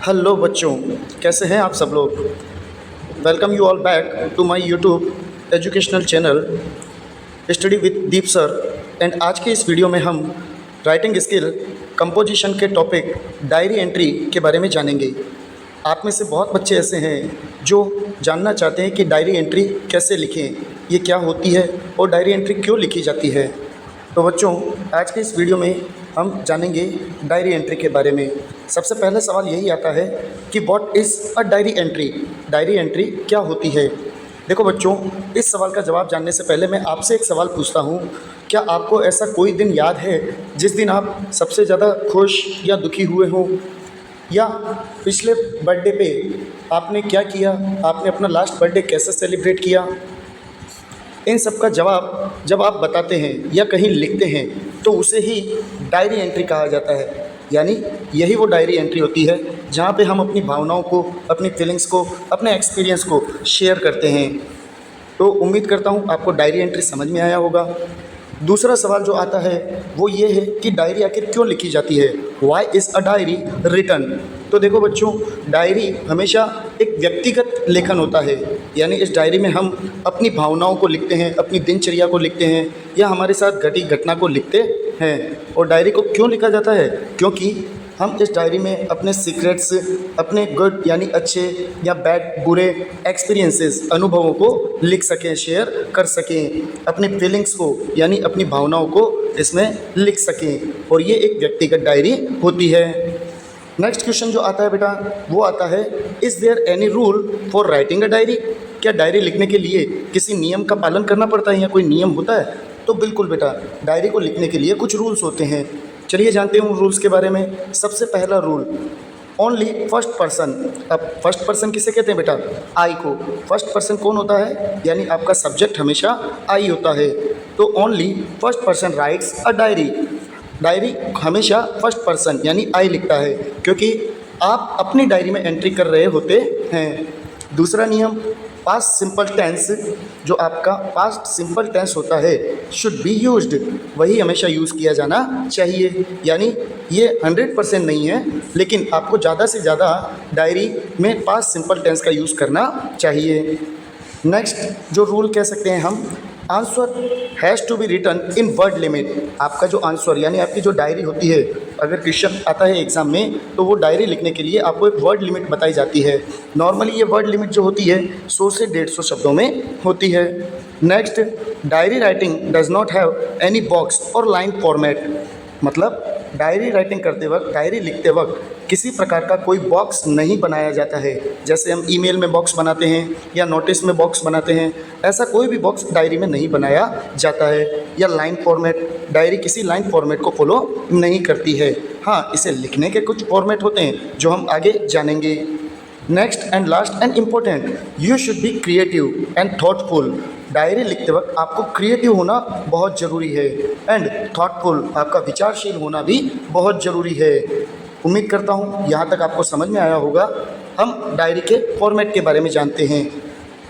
Hello बच्चों, कैसे हैं आप सब लोग। Welcome you all back to my YouTube educational channel study with Deep sir. And आज के इस वीडियो में हम राइटिंग स्किल कंपोजिशन के टॉपिक डायरी एंट्री के बारे में जानेंगे। आप में से बहुत बच्चे ऐसे हैं जो जानना चाहते हैं कि डायरी एंट्री कैसे लिखें, ये क्या होती है और डायरी एंट्री क्यों लिखी जाती है। तो बच्चों, आज के इस वीडियो में हम जानेंगे डायरी एंट्री के बारे में। सबसे पहले सवाल यही आता है कि what is a diary entry. Diary entry क्या होती है। देखो बच्चों, इस सवाल का जवाब जानने से पहले मैं आपसे एक सवाल पूछता हूँ। क्या आपको ऐसा कोई दिन याद है जिस दिन आप सबसे ज़्यादा खुश या दुखी हुए हो, या पिछले बर्थडे पे आपने क्या किया, आपने अपना लास्ट बर्थडे कैसे सेलिब्रेट किया। इन सब का जवाब जब आप बताते हैं या कहीं लिखते हैं तो उसे ही डायरी एंट्री कहा जाता है। यानी यही वो डायरी एंट्री होती है जहाँ पे हम अपनी भावनाओं को, अपनी फीलिंग्स को, अपने एक्सपीरियंस को शेयर करते हैं। तो उम्मीद करता हूँ आपको डायरी एंट्री समझ में आया होगा। दूसरा सवाल जो आता है वो ये है कि डायरी आखिर क्यों लिखी जाती है। Why is a diary written. तो देखो बच्चों, डायरी हमेशा एक व्यक्तिगत लेखन होता है। यानी इस डायरी में हम अपनी भावनाओं को लिखते हैं, अपनी दिनचर्या को लिखते हैं, या हमारे साथ घटी घटना को लिखते हैं। और डायरी को क्यों लिखा जाता है? क्योंकि हम इस डायरी में अपने सीक्रेट्स, अपने गुड यानी अच्छे या बैड बुरे एक्सपीरियंसेस, अनुभवों को लिख सकें, शेयर कर सकें, अपनी फीलिंग्स को यानी अपनी भावनाओं को इसमें लिख सकें। और ये एक व्यक्तिगत डायरी होती है। नेक्स्ट क्वेश्चन जो आता है बेटा वो आता है, is there any rule for writing a diary. क्या डायरी लिखने के लिए किसी नियम का पालन करना पड़ता है या कोई नियम होता है? तो बिल्कुल बेटा, डायरी को लिखने के लिए कुछ रूल्स होते हैं। चलिए जानते हैं उन रूल्स के बारे में। सबसे पहला रूल, ओनली फर्स्ट पर्सन। अब फर्स्ट पर्सन किसे कहते हैं बेटा? आई को। फर्स्ट पर्सन कौन होता है? यानी आपका सब्जेक्ट हमेशा आई होता है। तो only first person rights a diary. Diary हमेशा फर्स्ट पर्सन यानी आई लिखता है, क्योंकि आप अपनी डायरी में एंट्री कर रहे होते हैं। दूसरा नियम, पास्ट सिंपल टेंस। जो आपका पास्ट सिंपल टेंस होता है शुड बी यूज्ड, वही हमेशा यूज़ किया जाना चाहिए। यानी ये 100% नहीं है, लेकिन आपको ज़्यादा से ज़्यादा डायरी में पास्ट सिंपल टेंस का यूज़ करना चाहिए। नेक्स्ट जो रूल कह सकते हैं हम, answer has to be written in word limit. आपका जो आंसर यानी आपकी जो डायरी होती है, अगर क्वेश्चन आता है एग्ज़ाम में तो वो डायरी लिखने के लिए आपको एक वर्ड लिमिट बताई जाती है। नॉर्मली ये वर्ड लिमिट जो होती है 100 से 150 शब्दों में होती है। Next, diary writing does not have any box और लाइन फॉर्मेट। मतलब डायरी राइटिंग करते वक्त, डायरी लिखते वक्त किसी प्रकार का कोई बॉक्स नहीं बनाया जाता है। जैसे हम ईमेल में बॉक्स बनाते हैं या नोटिस में बॉक्स बनाते हैं, ऐसा कोई भी बॉक्स डायरी में नहीं बनाया जाता है। या लाइन फॉर्मेट, डायरी किसी लाइन फॉर्मेट को फॉलो नहीं करती है। हाँ, इसे लिखने के कुछ फॉर्मेट होते हैं जो हम आगे जानेंगे। Next and last and important, you should be creative and thoughtful. Diary लिखते वक्त आपको क्रिएटिव होना बहुत ज़रूरी है, एंड थॉटफुल, आपका विचारशील होना भी बहुत ज़रूरी है। उम्मीद करता हूँ यहाँ तक आपको समझ में आया होगा। हम डायरी के फॉर्मेट के बारे में जानते हैं।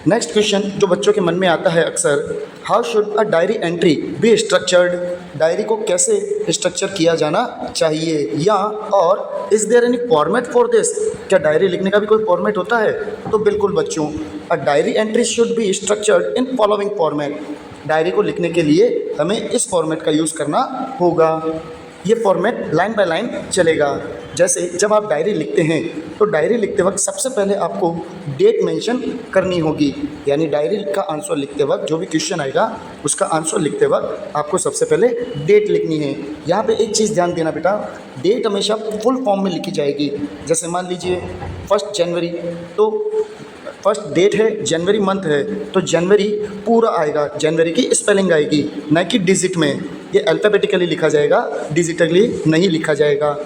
नेक्स्ट क्वेश्चन जो बच्चों के मन में आता है अक्सर, how should a diary entry be structured. Diary को कैसे स्ट्रक्चर किया जाना चाहिए, या और is there any format for this. क्या डायरी लिखने का भी कोई फॉर्मेट होता है? तो बिल्कुल बच्चों, अ diary entry should be structured in following format. Diary को लिखने के लिए हमें इस फॉर्मेट का यूज़ करना होगा। ये फॉर्मेट लाइन बाय लाइन चलेगा। जैसे जब आप डायरी लिखते हैं तो डायरी लिखते वक्त सबसे पहले आपको डेट मेंशन करनी होगी। यानी डायरी का आंसर लिखते वक्त जो भी क्वेश्चन आएगा उसका आंसर लिखते वक्त आपको सबसे पहले डेट लिखनी है। यहाँ पे एक चीज़ ध्यान देना बेटा, डेट हमेशा फुल फॉर्म में लिखी जाएगी। जैसे मान लीजिए 1 जनवरी, तो फर्स्ट डेट है, जनवरी मंथ है, तो जनवरी पूरा आएगा, जनवरी की स्पेलिंग आएगी, न कि डिजिट में। ये अल्फ़ाबेटिकली लिखा जाएगा, डिजिटली नहीं लिखा जाएगा।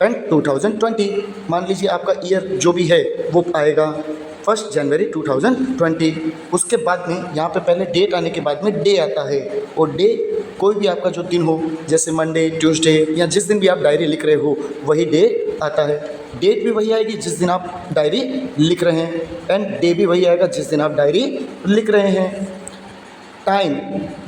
एंड 2020, मान लीजिए आपका ईयर जो भी है वो आएगा 1 जनवरी 2020। उसके बाद में यहाँ पे पहले डेट आने के बाद में डे आता है, और डे कोई भी आपका जो दिन हो, जैसे मंडे, ट्यूसडे, या जिस दिन भी आप डायरी लिख रहे हो वही डे आता है। डेट भी वही आएगी जिस दिन आप डायरी लिख रहे हैं, एंड डे भी वही आएगा जिस दिन आप डायरी लिख रहे हैं। टाइम,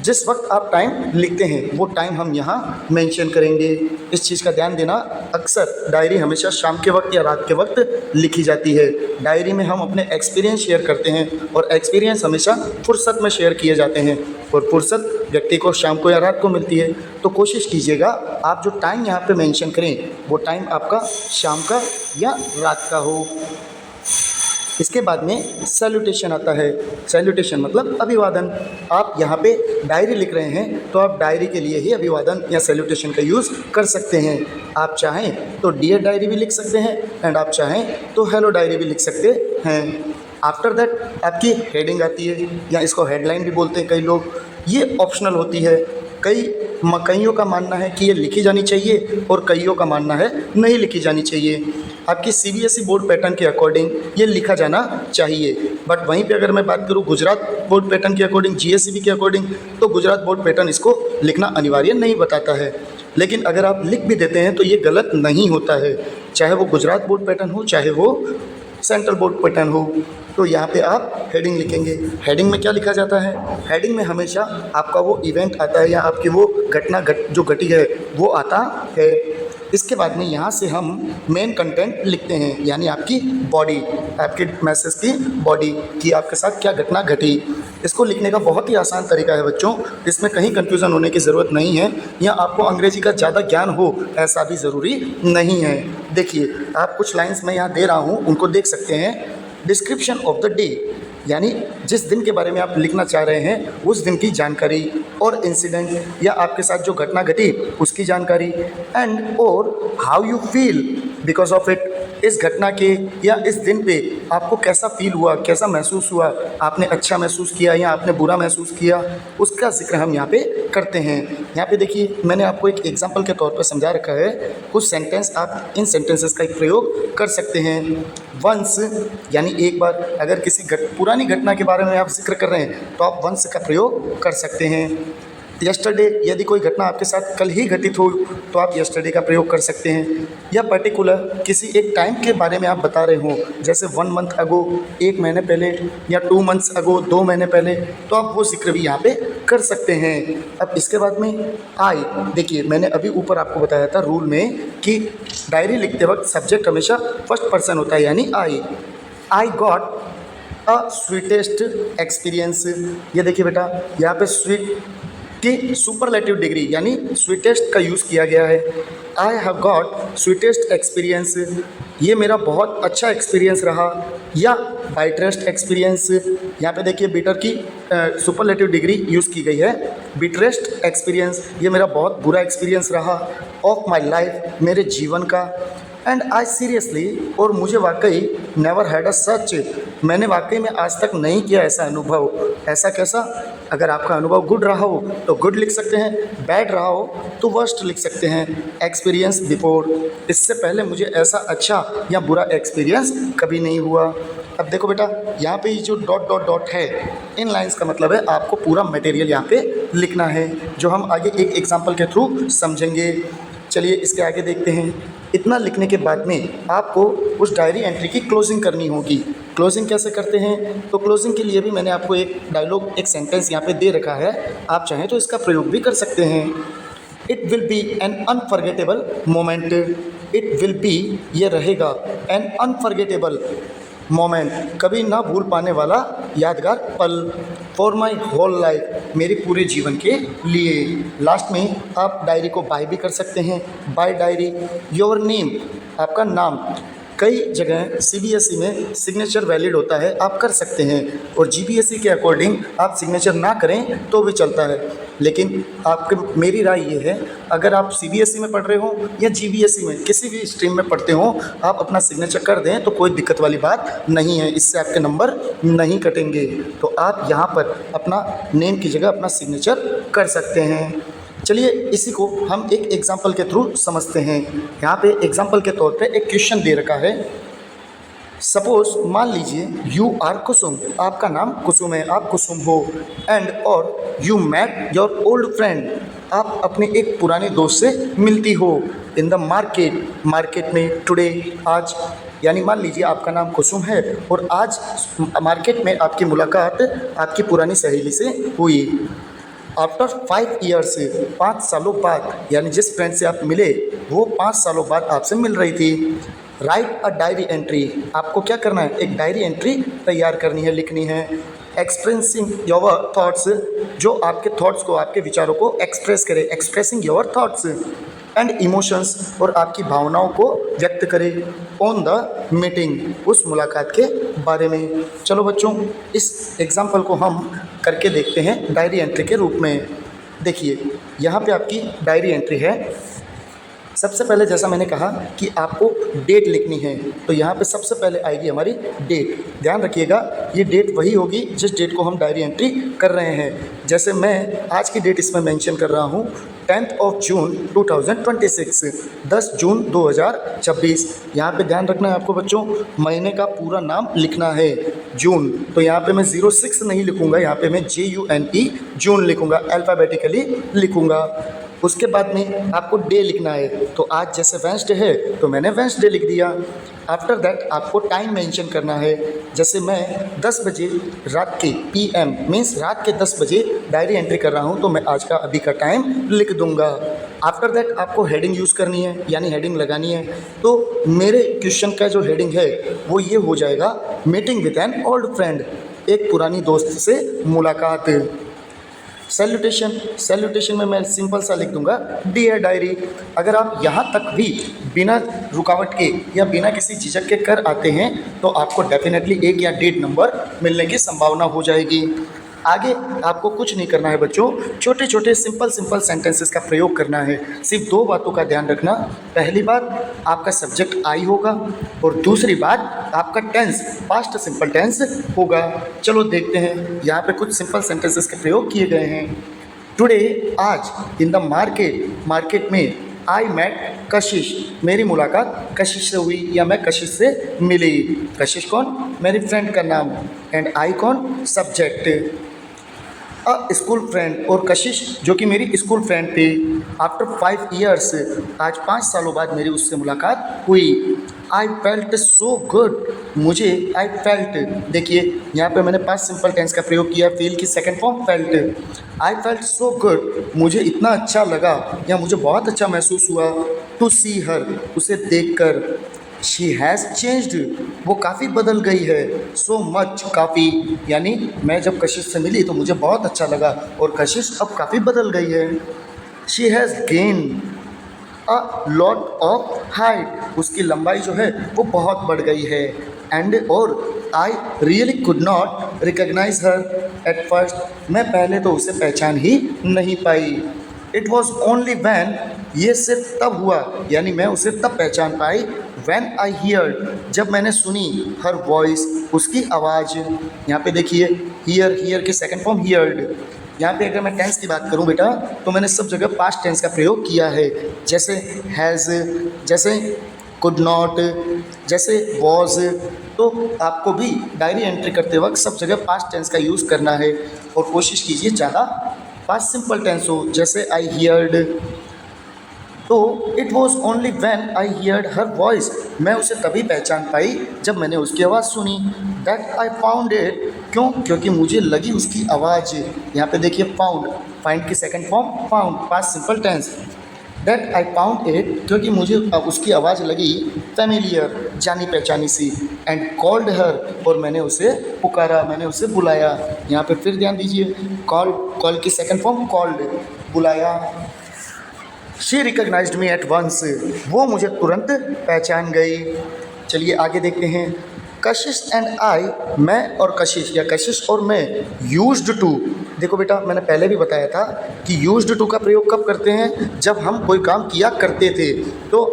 जिस वक्त आप टाइम लिखते हैं वो टाइम हम यहाँ मेंशन करेंगे। इस चीज़ का ध्यान देना, अक्सर डायरी हमेशा शाम के वक्त या रात के वक्त लिखी जाती है। डायरी में हम अपने एक्सपीरियंस शेयर करते हैं और एक्सपीरियंस हमेशा फुर्सत में शेयर किए जाते हैं और फुर्सत व्यक्ति को शाम को या रात को मिलती है। तो कोशिश कीजिएगा आप जो टाइम यहाँ पे मेंशन करें वो टाइम आपका शाम का या रात का हो। इसके बाद में सैल्यूटेशन आता है। सैल्यूटेशन मतलब अभिवादन। आप यहाँ पे डायरी लिख रहे हैं तो आप डायरी के लिए ही अभिवादन या सैल्यूटेशन का यूज़ कर सकते हैं। आप चाहें तो डियर डायरी भी लिख सकते हैं एंड आप चाहें तो हेलो डायरी भी लिख सकते हैं। आफ्टर दैट आपकी हेडिंग आती है या इसको हेडलाइन भी बोलते हैं कई लोग। ये ऑप्शनल होती है। कईयों का मानना है कि ये लिखी जानी चाहिए और कईयों का मानना है नहीं लिखी जानी चाहिए। आपकी सीबीएसई बोर्ड पैटर्न के अकॉर्डिंग ये लिखा जाना चाहिए। बट वहीं पे अगर मैं बात करूँ गुजरात बोर्ड पैटर्न के अकॉर्डिंग, जीएसईबी के अकॉर्डिंग, तो गुजरात बोर्ड पैटर्न इसको लिखना अनिवार्य नहीं बताता है। लेकिन अगर आप लिख भी देते हैं तो ये गलत नहीं होता है, चाहे वो गुजरात बोर्ड पैटर्न हो चाहे वो सेंट्रल बोर्ड पैटर्न हो। तो यहाँ पे आप हेडिंग लिखेंगे। हेडिंग में क्या लिखा जाता है? हेडिंग में हमेशा आपका वो इवेंट आता है या आपकी वो घटना जो घटी है वो आता है। इसके बाद में यहाँ से हम मेन कंटेंट लिखते हैं, यानी आपकी बॉडी, आपके मैसेज की बॉडी कि आपके साथ क्या घटना घटी। इसको लिखने का बहुत ही आसान तरीका है बच्चों, इसमें कहीं कंफ्यूजन होने की ज़रूरत नहीं है या आपको अंग्रेजी का ज़्यादा ज्ञान हो ऐसा भी ज़रूरी नहीं है। देखिए आप कुछ लाइन्स मैं यहाँ दे रहा हूँ, उनको देख सकते हैं। डिस्क्रिप्शन ऑफ द डे, यानी जिस दिन के बारे में आप लिखना चाह रहे हैं उस दिन की जानकारी, और इंसिडेंट या आपके साथ जो घटना घटी उसकी जानकारी, एंड और how you feel because of it, इस घटना के या इस दिन पे आपको कैसा फील हुआ, कैसा महसूस हुआ, आपने अच्छा महसूस किया या आपने बुरा महसूस किया, उसका जिक्र हम यहाँ पे करते हैं। यहाँ पे देखिए मैंने आपको एक एग्जांपल के तौर पर समझा रखा है। कुछ सेंटेंस आप इन सेंटेंसेस का प्रयोग कर सकते हैं। वंस यानी एक बार, अगर किसी पुरानी घटना के बारे में आप जिक्र कर रहे हैं तो आप वंस का प्रयोग कर सकते हैं। यस्टरडे, यदि कोई घटना आपके साथ कल ही घटित हो तो आप यस्टरडे का प्रयोग कर सकते हैं। या पर्टिकुलर किसी एक टाइम के बारे में आप बता रहे हो, जैसे 1 मंथ अगो, 1 महीने पहले, या 2 मंथ्स अगो, 2 महीने पहले, तो आप वो जिक्र भी यहाँ पे कर सकते हैं। अब इसके बाद में आई, देखिए मैंने अभी ऊपर आपको बताया था रूल में कि डायरी लिखते वक्त सब्जेक्ट हमेशा फर्स्ट पर्सन होता है, यानी I got a sweetest experience. ये देखिए बेटा यहाँ पे स्वीट की सुपरलेटिव डिग्री यानी स्वीटेस्ट का यूज़ किया गया है। I have got sweetest experience, ये मेरा बहुत अच्छा एक्सपीरियंस रहा। या बाइटरेस्ट एक्सपीरियंस, यहाँ पे देखिए बीटर की सुपरलेटिव डिग्री यूज़ की गई है। बीटरेस्ट एक्सपीरियंस, ये मेरा बहुत बुरा एक्सपीरियंस रहा। ऑफ माई लाइफ, मेरे जीवन का। एंड आई सीरियसली, और मुझे वाकई, नेवर हैड अ सच, मैंने वाकई में आज तक नहीं किया ऐसा अनुभव। ऐसा कैसा? अगर आपका अनुभव गुड रहा हो तो गुड लिख सकते हैं, बैड रहा हो तो वर्स्ट लिख सकते हैं। एक्सपीरियंस बिफोर, इससे पहले मुझे ऐसा अच्छा या बुरा एक्सपीरियंस कभी नहीं हुआ। अब देखो बेटा यहाँ पे ये जो डॉट डॉट डॉट है, इन लाइंस का मतलब है आपको पूरा मटेरियल यहाँ पे लिखना है, जो हम आगे एक एग्जाम्पल के थ्रू समझेंगे। चलिए इसके आगे देखते हैं। इतना लिखने के बाद में आपको उस डायरी एंट्री की क्लोजिंग करनी होगी। क्लोजिंग कैसे करते हैं? तो क्लोजिंग के लिए भी मैंने आपको एक डायलॉग, एक सेंटेंस यहाँ पे दे रखा है, आप चाहें तो इसका प्रयोग भी कर सकते हैं। It will be an unforgettable moment, it will be, ये रहेगा, एन अनफॉरगेटेबल मोमेंट, कभी ना भूल पाने वाला यादगार पल, फॉर माई होल लाइफ, मेरे पूरे जीवन के लिए। लास्ट में आप डायरी को बाय भी कर सकते हैं, बाय डायरी। योर नेम, आपका नाम, कई जगह सीबीएसई में सिग्नेचर वैलिड होता है, आप कर सकते हैं, और जीपीएससी के अकॉर्डिंग आप सिग्नेचर ना करें तो भी चलता है। लेकिन आपके, मेरी राय ये है, अगर आप सीबीएसई में पढ़ रहे हो या जीपीएससी में किसी भी स्ट्रीम में पढ़ते हो, आप अपना सिग्नेचर कर दें तो कोई दिक्कत वाली बात नहीं है, इससे आपके नंबर नहीं कटेंगे। तो आप यहाँ पर अपना नेम की जगह अपना सिग्नेचर कर सकते हैं। चलिए इसी को हम एक एग्जाम्पल के थ्रू समझते हैं। यहाँ पे एग्जाम्पल के तौर पे एक क्वेश्चन दे रखा है। सपोज, मान लीजिए, यू आर कुसुम, आपका नाम कुसुम है, आप कुसुम हो, एंड और you met your old friend, आप अपने एक पुराने दोस्त से मिलती हो। इन द मार्केट, मार्केट में टुडे, आज, यानी मान लीजिए आपका नाम कुसुम है और आज मार्केट में आपकी मुलाकात आपकी पुरानी सहेली से हुई। आफ्टर 5 ईयर्स, 5 सालों बाद, यानी जिस फ्रेंड से आप मिले वो 5 सालों बाद आपसे मिल रही थी। राइट अ डायरी एंट्री, आपको क्या करना है, एक डायरी एंट्री तैयार करनी है, लिखनी है। एक्सप्रेसिंग योर थॉट्स, जो आपके थॉट्स को, आपके विचारों को एक्सप्रेस करे, expressing your thoughts and emotions, और आपकी भावनाओं को व्यक्त करे ऑन द मीटिंग, उस मुलाकात के बारे में। चलो बच्चों, इस एग्जाम्पल को हम करके देखते हैं डायरी एंट्री के रूप में। देखिए यहाँ पे आपकी डायरी एंट्री है। सबसे पहले जैसा मैंने कहा कि आपको डेट लिखनी है, तो यहाँ पे सबसे पहले आएगी हमारी डेट। ध्यान रखिएगा, ये डेट वही होगी जिस डेट को हम डायरी एंट्री कर रहे हैं। जैसे मैं आज की डेट इसमें मेंशन कर रहा हूँ, 10 जून 2026, 10 जून 2026। यहाँ पे ध्यान रखना है आपको बच्चों, महीने का पूरा नाम लिखना है जून, तो यहाँ पे मैं 06 नहीं लिखूँगा, यहाँ पे मैं JUNE जून लिखूँगा, अल्फ़ाबेटिकली लिखूँगा। उसके बाद में आपको डे लिखना है, तो आज जैसे वेंसडे है तो मैंने वेंसडे लिख दिया। आफ्टर दैट आपको टाइम मेंशन करना है, जैसे मैं 10 बजे रात के PM मीन्स रात के 10 बजे डायरी एंट्री कर रहा हूँ, तो मैं आज का अभी का टाइम लिख दूंगा। आफ्टर दैट आपको हेडिंग यूज़ करनी है, यानी हेडिंग लगानी है। तो मेरे क्वेश्चन का जो हेडिंग है वो ये हो जाएगा, meeting with an old friend, एक पुरानी दोस्त से मुलाकात। सैल्यूटेशन, सैल्यूटेशन में मैं सिंपल सा लिख दूंगा, डियर डायरी। अगर आप यहाँ तक भी बिना रुकावट के या बिना किसी झिझक के कर आते हैं तो आपको डेफिनेटली 1 या 1.5 नंबर मिलने की संभावना हो जाएगी। आगे आपको कुछ नहीं करना है बच्चों, छोटे छोटे सिंपल सेंटेंसेस का प्रयोग करना है। सिर्फ 2 बातों का ध्यान रखना, पहली बात आपका सब्जेक्ट आई होगा और दूसरी बात आपका टेंस पास्ट सिंपल टेंस होगा। चलो देखते हैं, यहाँ पे कुछ सिंपल सेंटेंसेस के प्रयोग किए गए हैं। टुडे, आज, इन द मार्केट, मार्केट में, आई मेट कशिश, मेरी मुलाकात कशिश से हुई या मैं कशिश से मिली। कशिश कौन, मेरी फ्रेंड का नाम, एंड आई कौन, सब्जेक्ट। स्कूल फ्रेंड, और कशिश जो कि मेरी स्कूल फ्रेंड थी। आफ्टर 5 ईयर्स, आज 5 सालों बाद मेरी उससे मुलाकात हुई। आई फेल्ट सो गुड, मुझे आई फेल्ट, देखिए यहाँ पे मैंने पास्ट सिंपल टेंस का प्रयोग किया, फील की second form felt. I felt so good, मुझे इतना अच्छा लगा या मुझे बहुत अच्छा महसूस हुआ, टू सी हर, उसे देखकर। शी हैज़ चेंज्ड, वो काफ़ी बदल गई है। सो मच, काफ़ी, यानी मैं जब कशिश से मिली तो मुझे बहुत अच्छा लगा और कशिश अब काफ़ी बदल गई है। She has gain a lot of height, उसकी लंबाई जो है वो बहुत बढ़ गई है। एंड और I really could not recognize her at first, मैं पहले तो उसे पहचान ही नहीं पाई। इट वॉज ओनली वैन, ये सिर्फ तब हुआ, यानी मैं उसे तब पहचान पाई, वैन आई हियर्ड, जब मैंने सुनी, हर वॉइस, उसकी आवाज़। यहाँ पे देखिए हियर, हियर की सेकंड फॉर्म हियर्ड। यहाँ पे अगर मैं टेंस की बात करूँ बेटा तो मैंने सब जगह पास्ट टेंस का प्रयोग किया है, जैसे हैज़, जैसे कुड नॉट, जैसे वॉज। तो आपको भी डायरी एंट्री करते वक्त सब जगह पास्ट टेंस का यूज़ करना है और कोशिश कीजिए ज़्यादा पास्ट सिंपल टेंस हो, जैसे आई हियर्ड। तो it was only when I heard her voice, मैं उसे तभी पहचान पाई जब मैंने उसकी आवाज़ सुनी। दैट आई फाउंड इट, क्यों, क्योंकि मुझे लगी उसकी आवाज़। यहाँ पे देखिए फाउंड, फाइंड की second form found, past simple tense. That I found it, क्योंकि मुझे उसकी आवाज़ लगी फैमिलियर, जानी पहचानी सी। एंड कॉल्ड हर, और मैंने उसे पुकारा, मैंने उसे बुलाया। यहाँ पे फिर ध्यान दीजिए, कॉल, कॉल की सेकंड फॉर्म कॉल्ड, बुलाया। She recognized me at once, वो मुझे तुरंत पहचान गई। चलिए आगे देखते हैं। कशिश एंड आई, मैं और कशिश या कशिश और मैं, यूज्ड टू, देखो बेटा मैंने पहले भी बताया था कि यूज्ड टू का प्रयोग कब करते हैं, जब हम कोई काम किया करते थे। तो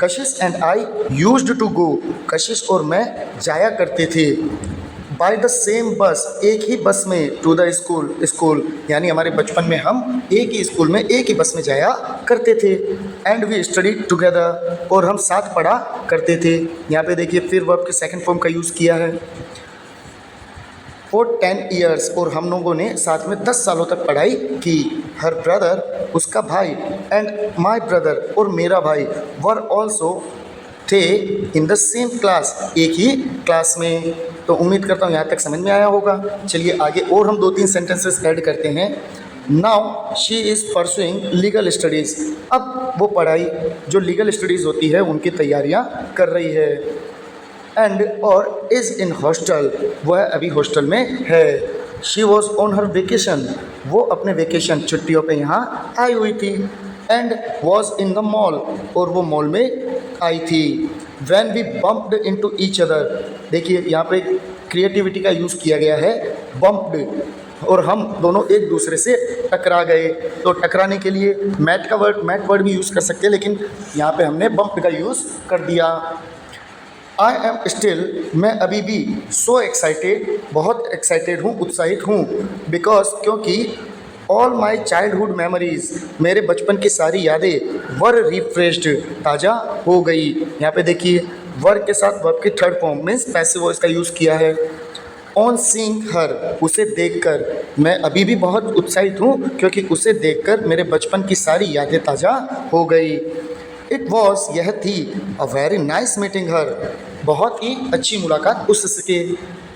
Kashish and I used to go, Kashish और मैं जाया करते थे। बाय द सेम बस, एक ही बस में, टू द स्कूल, स्कूल यानी हमारे बचपन में हम एक ही स्कूल में एक ही बस में जाया करते थे। एंड वी स्टडी टुगेदर, और हम साथ पढ़ा करते थे। यहाँ पे देखिए फिर वर्ब के सेकंड फॉर्म का यूज़ किया है। फॉर 10 ईयर्स, और हम लोगों ने साथ में 10 सालों तक पढ़ाई की। हर ब्रदर, उसका भाई, एंड माई ब्रदर, और मेरा भाई, वर ऑल्सो थे इन द सेम क्लास, एक ही क्लास में। तो उम्मीद करता हूँ यहाँ तक समझ में आया होगा। चलिए आगे और हम 2-3 सेंटेंसेस ऐड करते हैं। Now she is pursuing legal studies. अब वो पढ़ाई जो लीगल स्टडीज़ होती है उनकी तैयारियाँ कर रही है। एंड और इज़ इन हॉस्टल, वह अभी हॉस्टल में है। She was on her vacation, वो अपने वेकेशन छुट्टियों पे यहाँ आई हुई थी। And was in the mall, और वो मॉल में आई थी। When we bumped into each other, देखिए यहाँ पे क्रिएटिविटी का यूज़ किया गया है, बम्प्ड, और हम दोनों एक दूसरे से टकरा गए। तो टकराने के लिए मैट वर्ड भी यूज़ कर सकते हैं, लेकिन यहाँ पे हमने बम्प्ड का यूज़ कर दिया। आई एम स्टिल, मैं अभी भी, सो एक्साइटेड, बहुत एक्साइटेड हूँ, उत्साहित हूँ, बिकॉज, क्योंकि ऑल माई चाइल्डहुड मेमोरीज, मेरे बचपन की सारी यादें वर रिफ्रेश्ड, ताज़ा हो गई। यहाँ पे देखिए वर्ब के साथ वर्ब की third form means passive voice का यूज़ किया है। ऑन सीइंग हर, उसे देखकर, मैं अभी भी बहुत उत्साहित हूँ क्योंकि उसे देखकर मेरे बचपन की सारी यादें ताज़ा हो गई। इट वॉज, यह थी, अ वेरी नाइस मीटिंग हर, बहुत ही अच्छी मुलाकात उससे,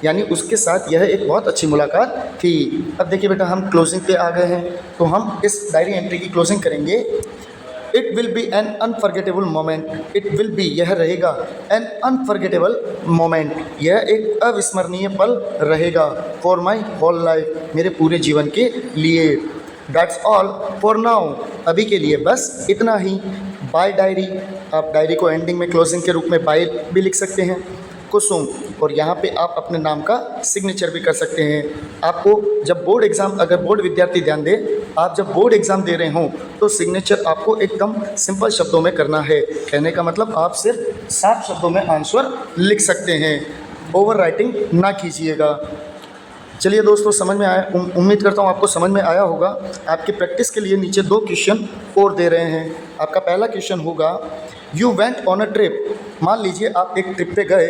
यानी उसके साथ यह एक बहुत अच्छी मुलाकात थी। अब देखिए बेटा हम क्लोजिंग पे आ गए हैं, तो हम इस डायरी एंट्री की क्लोजिंग करेंगे। It will be an unforgettable moment, it will be, यह रहेगा, एन अनफॉरगेटेबल मोमेंट, यह एक अविस्मरणीय पल रहेगा, फॉर माई होल लाइफ, मेरे पूरे जीवन के लिए। दैट्स ऑल फॉर नाउ, अभी के लिए बस इतना ही। बाय डायरी, आप डायरी को एंडिंग में क्लोजिंग के रूप में बाय भी लिख सकते हैं। कुसुम, और यहाँ पे आप अपने नाम का सिग्नेचर भी कर सकते हैं। आपको जब बोर्ड एग्ज़ाम, अगर बोर्ड विद्यार्थी ध्यान दें, आप जब बोर्ड एग्ज़ाम दे रहे हों तो सिग्नेचर आपको एकदम सिंपल शब्दों में करना है। कहने का मतलब आप सिर्फ 7 शब्दों में आंसर लिख सकते हैं, ओवर राइटिंग ना कीजिएगा। चलिए दोस्तों समझ में आया, उम्मीद करता हूँ आपको समझ में आया होगा। आपकी प्रैक्टिस के लिए नीचे 2 क्वेश्चन और दे रहे हैं। आपका पहला क्वेश्चन होगा, you went on a trip, मान लीजिए आप एक ट्रिप पे गए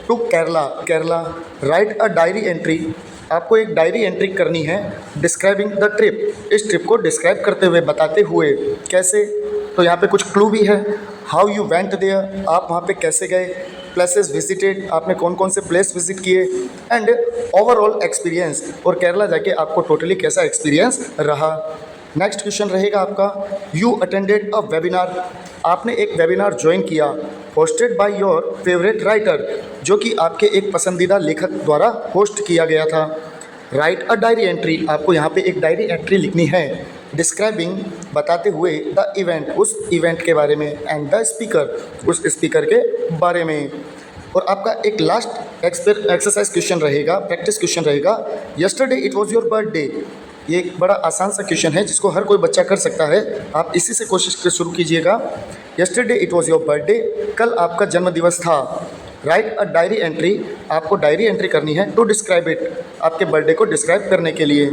to Kerala, write a diary entry, आपको एक डायरी एंट्री करनी है, डिस्क्राइबिंग द ट्रिप, इस ट्रिप को डिस्क्राइब करते हुए, बताते हुए। कैसे? तो यहाँ पे कुछ क्लू भी है। हाउ यू वेंट देयर, आप वहाँ पे कैसे गए। प्लेसेस विजिटेड, आपने कौन कौन से प्लेस विजिट किए। एंड ओवरऑल एक्सपीरियंस, और केरला जाके आपको टोटली कैसा एक्सपीरियंस रहा। नेक्स्ट क्वेश्चन रहेगा आपका, यू अटेंडेड अ वेबिनार, आपने एक वेबिनार ज्वाइन किया, hosted by your favourite writer, जो कि आपके एक पसंदीदा लेखक द्वारा होस्ट किया गया था। राइट अ डायरी एंट्री, आपको यहाँ पे एक डायरी एंट्री लिखनी है, डिस्क्राइबिंग, बताते हुए, द इवेंट, उस इवेंट के बारे में, एंड द स्पीकर, उस स्पीकर के बारे में। और आपका एक लास्ट एक्सरसाइज क्वेश्चन रहेगा, प्रैक्टिस क्वेश्चन रहेगा, yesterday it was your birthday, ये एक बड़ा आसान सा क्वेश्चन है जिसको हर कोई बच्चा कर सकता है। आप इसी से कोशिश शुरू कीजिएगा। Yesterday it was your birthday, कल आपका जन्मदिवस था। राइट अ डायरी एंट्री, आपको डायरी एंट्री करनी है टू डिस्क्राइब इट, आपके बर्थडे को डिस्क्राइब करने के लिए।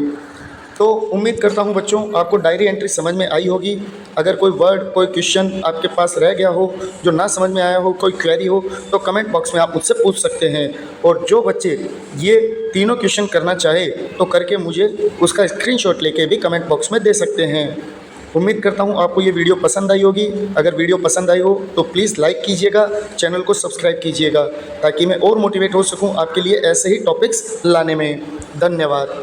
तो उम्मीद करता हूँ बच्चों आपको डायरी एंट्री समझ में आई होगी। अगर कोई वर्ड, कोई क्वेश्चन आपके पास रह गया हो, जो ना समझ में आया हो, कोई क्वेरी हो, तो कमेंट बॉक्स में आप मुझसे पूछ सकते हैं। और जो बच्चे ये तीनों क्वेश्चन करना चाहे तो करके मुझे उसका स्क्रीनशॉट लेके भी कमेंट बॉक्स में दे सकते हैं। उम्मीद करता हूँ आपको ये वीडियो पसंद आई होगी। अगर वीडियो पसंद आई हो तो प्लीज़ लाइक कीजिएगा, चैनल को सब्सक्राइब कीजिएगा, ताकि मैं और मोटिवेट हो सकूँ आपके लिए ऐसे ही टॉपिक्स लाने में। धन्यवाद।